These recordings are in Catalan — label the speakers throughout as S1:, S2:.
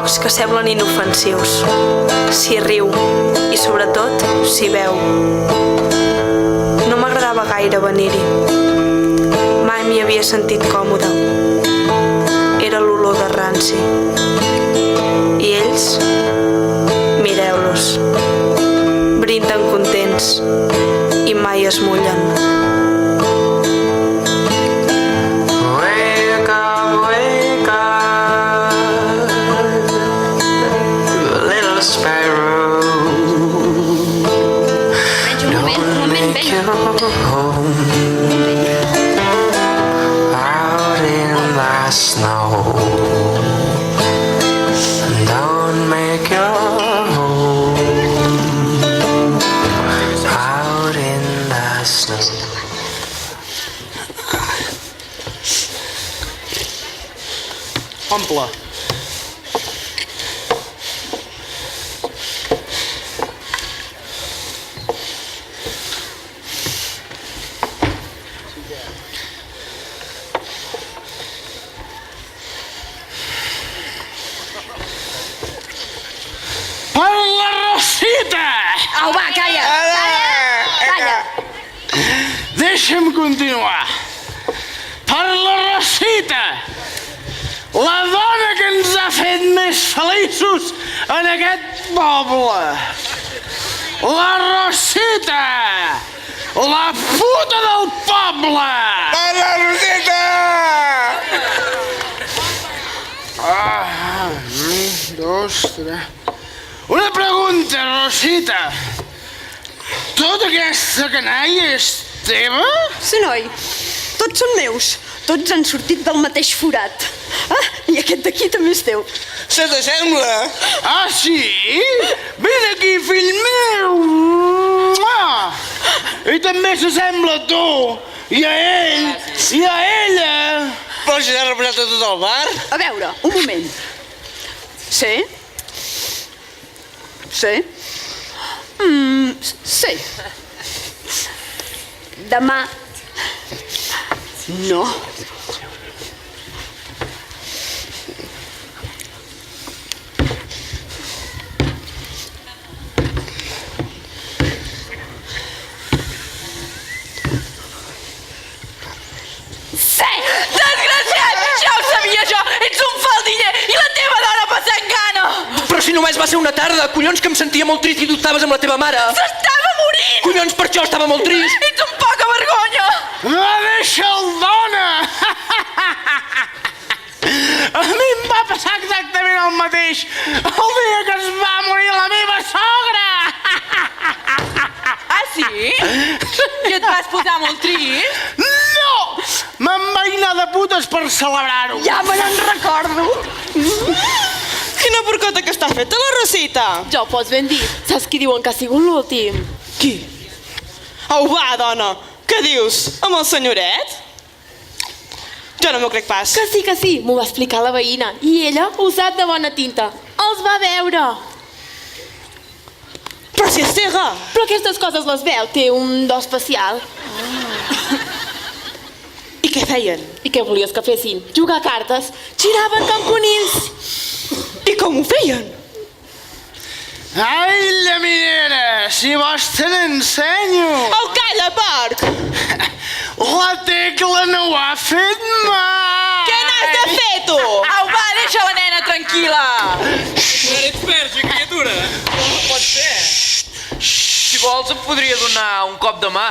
S1: colors que semblen inofensius, si riu i sobretot si veu. No m'agradava gaire venir-hi. Mai m'hi havia sentit còmode. Era l'olor de ranci. I ells, mireu-los, brinden contents i mai es mullen.
S2: Wake up, little sparrow. Don't make your home out in the snow. Don't make your home out in the snow.
S3: Omple. Per la Rosita!
S4: Au, va, calla! Calla!
S3: Deixa'm continuar. Per la Rosita! La dona que ens ha fet més feliços en aquest poble. La Rosita! La puta del poble!
S5: Per la Rosita!
S3: Dos, tres... Una pregunta, Rosita. Tota aquesta canalla és teva?
S4: Sí, noi, tots són meus. Tots han sortit del mateix forat. Ah, i aquest d'aquí també és teu.
S5: Se t'assembla?
S3: Ah, sí? Vine aquí, fill meu! I també s'assembla a tu, i a ell, i a ella.
S5: Però si s'ha representat tot el bar.
S4: A veure, un moment. Sí? Sí? Sí. Demà. No.
S1: Desgraciat! Ja ho sabia jo! Ets un faldiller i la teva dona passant gana!
S6: Però si només va ser una tarda, collons que em sentia molt trist i tu estaves amb la teva mare.
S1: S'estava morint!
S6: Collons, per això estava molt trist.
S1: Ets un poca vergonya!
S3: Deixa'l, dona! A mi em va passar exactament el mateix el dia que es va morir la meva sogra!
S1: Ah, sí? I et vas posar molt trist?
S3: No! Me'n vaig anar de putes per celebrar-ho.
S4: Ja me n'en recordo.
S7: Quina porcota que està feta la Rosita!
S8: Ja ho pots ben dir. Saps qui diuen que ha sigut l'últim?
S7: Qui? Au, va, dona! Què dius? Amb el senyoret? Jo no m'ho crec pas.
S8: Que sí, m'ho va explicar la veïna. I ella ho sap de bona tinta. Els va veure.
S7: Però si és cega!
S8: Però aquestes coses les veu, té un do especial.
S7: I què feien?
S8: I què volies que fessin? Jugar a cartes. Giraven com conills.
S7: I com ho feien?
S3: Ai, la minera, si vols te n'ensenyo.
S7: Au, calla, porc!
S3: La Tecla no ho ha fet mai.
S7: Què n'has de fer, tu?
S1: Au, va, deixa la nena tranquil·la!
S6: Ets verge, criatura. No pot ser. Si vols et podria donar un cop de mà.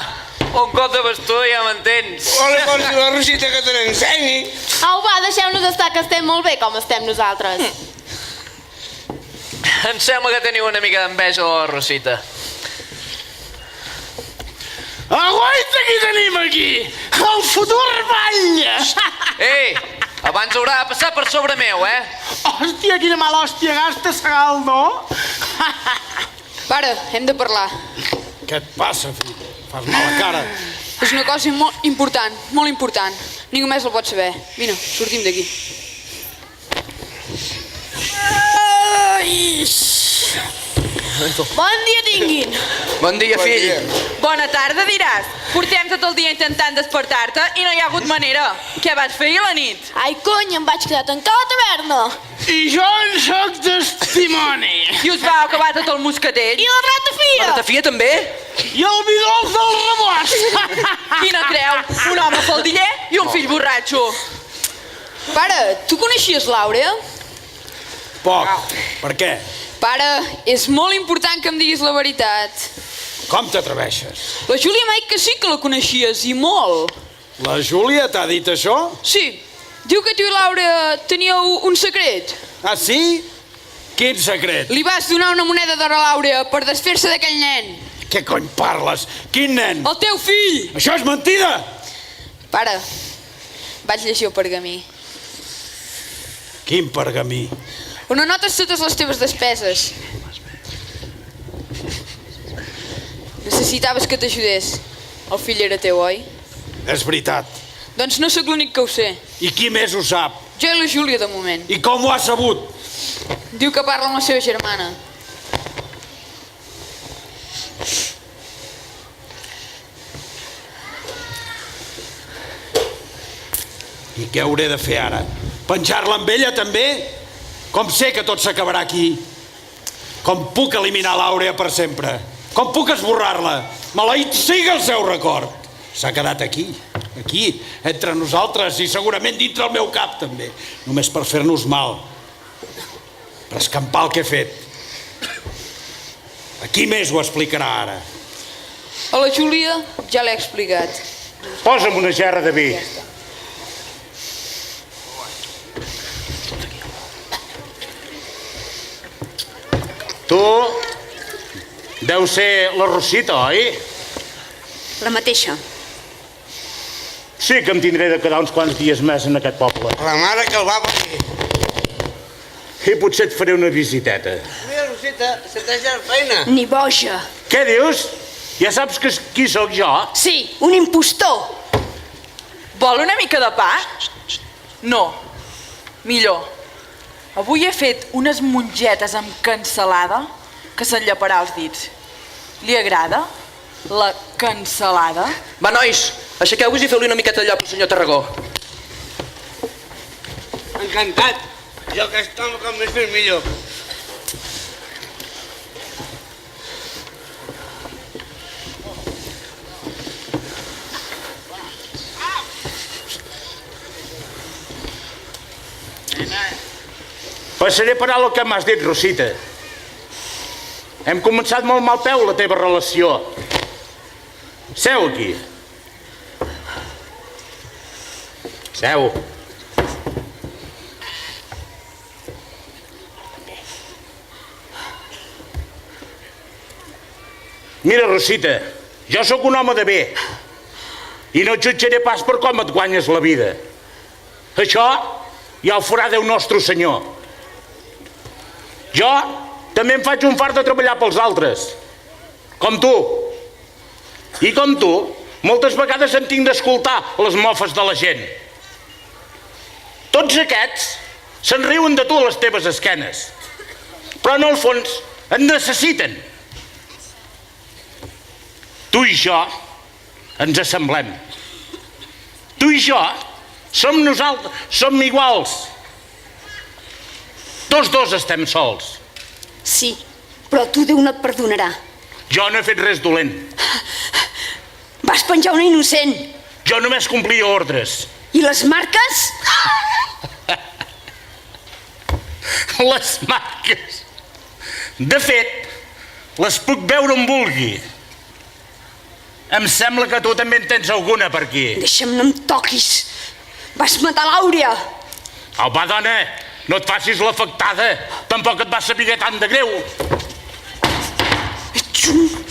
S6: O un cop de bastó, ja m'entens.
S5: O li pots dir a la Rosita que te n'ensenyi.
S8: Au, va, deixeu-nos estar, que estem molt bé com estem nosaltres.
S6: Em sembla que teniu una mica d'enveja de la Rosita.
S3: Aguaita qui tenim aquí! El futur batlle!
S6: Ei, abans haurà de passar per sobre meu, eh?
S3: Hòstia, quina mala hòstia gasta Segal, no?
S9: Pare, hem de parlar.
S10: Què et passa, fill? Fas mala cara.
S9: És una cosa molt important, molt important. Ningú més el pot saber. Vine, sortim d'aquí.
S8: Bon dia tinguin.
S6: Bon dia, fill.
S1: Bona tarda, diràs. Portem tot el dia intentant despertar-te i no hi ha hagut manera. Què vas fer ahir a la nit?
S8: Ai, cony, em vaig quedar tancat a la taverna.
S3: I jo en soc testimoni.
S1: I us va acabar tot el moscatell?
S8: I la ratafia.
S6: Ratafia també?
S3: I el bidol del rebost.
S1: Quina creu? Un home faldiller i un fill borratxo.
S9: Pare, tu coneixies l'Àurea?
S10: Poc. Per què?
S9: Pare, és molt important que em diguis la veritat.
S10: Com t'atreveixes?
S9: La Júlia m'ha dit que sí que la coneixies, i molt.
S10: La Júlia t'ha dit això?
S9: Sí, diu que tu i l'Àurea teníeu un secret.
S10: Ah, sí? Quin secret?
S9: Li vas donar una moneda d'or a l'Àurea per desfer-se d'aquell nen.
S10: Què cony parles? Quin nen?
S9: El teu fill!
S10: Això és mentida!
S9: Pare, vaig llegir el pergamí.
S10: Quin pergamí?
S9: On anotes totes les teves despeses. Necessitaves que t'ajudés. El fill era teu, oi?
S10: És veritat.
S9: Doncs no sóc l'únic que ho sé.
S10: I qui més ho sap?
S9: Jo i la Júlia, de moment.
S10: I com ho ha sabut?
S9: Diu que parla amb la seva germana.
S10: I què hauré de fer ara? Penjar-la amb ella, també? Com sé que tot s'acabarà aquí? Com puc eliminar l'Àurea per sempre? Com puc esborrar-la? Maleït sigui el seu record! S'ha quedat aquí, entre nosaltres i segurament dintre el meu cap, també. Només per fer-nos mal. Per escampar el que he fet. A qui més ho explicarà ara?
S9: A la Júlia ja l'he explicat.
S10: Posa'm una gerra de vi.
S3: Tu deu ser la Rosita, oi?
S4: La mateixa.
S3: Sí que em tindré de quedar uns quants dies més en aquest poble.
S5: La mare que el va parir.
S3: I potser et faré una visiteta.
S5: Mira, Rosita, se t'ha ja feina.
S4: Ni boja.
S3: Què dius? Ja saps qui sóc jo?
S4: Sí, un impostor.
S1: Vol una mica de pa? No. Millor. Avui he fet unes mongetes amb cansalada que s'enllaparà els dits. Li agrada la cansalada?
S6: Va, nois, aixequeu-vos i feu-li una miqueta de lloc al senyor Tarragó.
S5: Encantat. Jo que estic com més fill millor.
S3: Passaré per alt el que m'has dit, Rosita. Hem començat molt mal peu la teva relació. Seu aquí. Seu. Mira, Rosita, jo sóc un home de bé i no et jutjaré pas per com et guanyes la vida. Això ja ho farà Déu nostre Senyor. Jo també em faig un fart de treballar pels altres, com tu. I com tu, moltes vegades em tinc d'escoltar les mofes de la gent. Tots aquests se'n riuen de tu a les teves esquenes, però en el fons et necessiten. Tu i jo ens assemblem. Tu i jo som nosaltres, som iguals. Tots dos estem sols.
S4: Sí, però tu Déu no et perdonarà.
S3: Jo no he fet res dolent.
S4: Vas penjar una innocent.
S3: Jo només complia ordres.
S4: I les marques?
S3: Les marques. De fet, les puc veure on vulgui. Em sembla que tu també en tens alguna per aquí.
S4: Deixa'm, no em toquis. Vas matar l'Àurea.
S3: Au, va, dona, no et facis l'afectada. Tampoc et va saber tant de greu.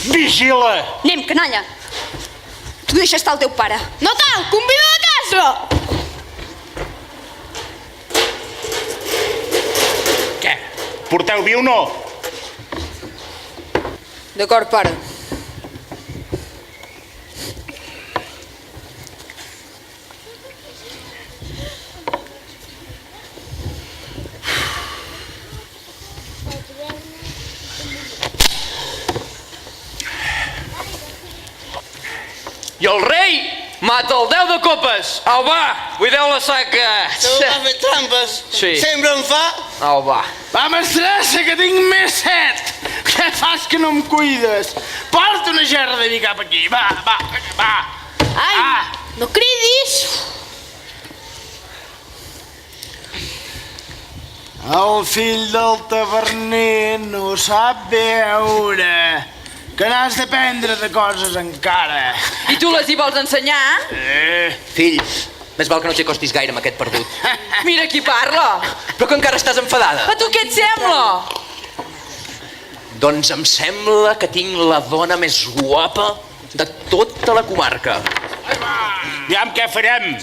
S3: Vigila!
S4: Anem, canalla. Tu deixa estar el teu pare.
S8: No tal, convida a casa!
S3: Què? Porteu vi o no?
S9: D'acord, pare.
S6: I el rei mata el 10 de copes. Au, va, buideu la saca.
S5: Tu has fet trampes.
S6: Sí.
S5: Sempre em fa.
S6: Au, va.
S5: Va, mestressa, que tinc més set. Què fas que no em cuides? Porta una gerra de vi cap aquí. Va.
S8: Ai, no cridis!
S5: El fill del taverner no sap veure, que n'has d'aprendre de coses encara.
S1: I tu les hi vols ensenyar?
S6: Fill, més val que no t'hi acostis gaire amb aquest perdut.
S1: Mira qui parla.
S6: Però que encara estàs enfadada.
S1: A tu què et sembla?
S6: Doncs em sembla que tinc la dona més guapa de tota la comarca.
S3: Aviam què farem.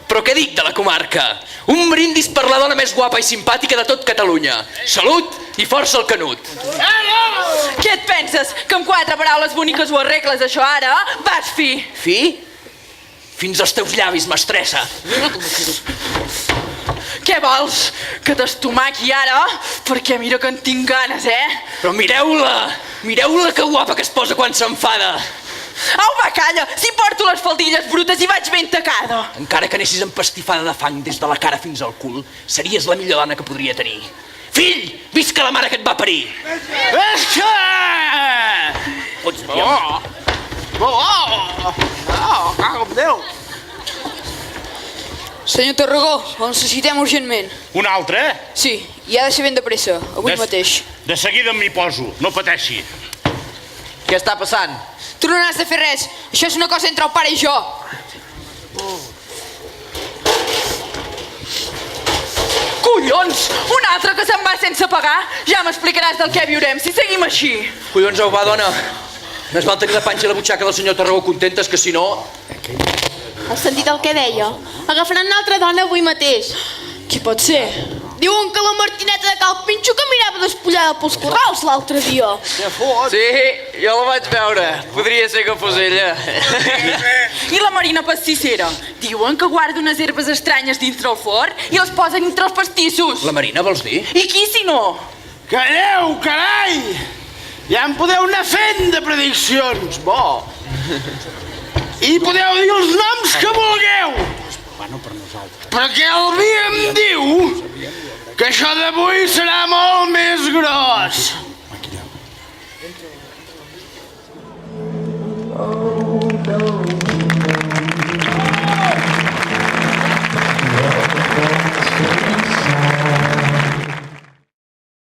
S6: Però què dic de la comarca? Un brindis per la dona més guapa i simpàtica de tot Catalunya. Salut i força al Canut.
S1: Què et penses? Que amb 4 paraules boniques ho arregles, això ara? Vas, fi!
S6: Fi? Fins als teus llavis, mestressa.
S1: Què vols? Que t'estomaqui ara? Perquè mira que en tinc ganes,
S6: Però mireu-la que guapa que es posa quan s'enfada.
S1: Au, va, calla! Si porto les faldilles brutes i vaig ben tacada.
S6: Encara que anessis empastifada de fang des de la cara fins al cul, series la millor dona que podria tenir. Fill, visca la mare que et va parir!
S5: Visca! Cago en Déu!
S9: Senyor Tarragó, el necessitem urgentment.
S3: Un altre?
S9: Sí, i ha de ser ben de pressa, avui mateix.
S3: De seguida m'hi poso, no pateixi.
S6: Què està passant?
S9: Tu no n'has de fer res, això és una cosa entre el pare i jo.
S1: Collons! Un altre que se'n va sense pagar? Ja m'explicaràs del què viurem si seguim així.
S6: Collons, au, va, dona. Més val tenir la panxa i la butxaca del senyor Tarragó contentes, que si no...
S8: Has sentit el que deia? Agafaran una altra dona avui mateix.
S4: Qui pot ser?
S8: Diuen que la Martineta de Cal Pinxo caminava despullada pels corrals l'altre dia.
S6: Sí, jo la vaig veure. Podria ser que fos ella.
S1: I la Marina Passissera? Diuen que guarda unes herbes estranyes dintre el forn i les posa dintre els pastissos.
S6: La Marina, vols dir?
S1: I qui si no?
S5: Calleu, carai! Ja em podeu anar fent de prediccions, bo. I podeu dir els noms que vulgueu. Perquè el vi em diu que això d'avui serà molt més gros.
S2: Oh, no.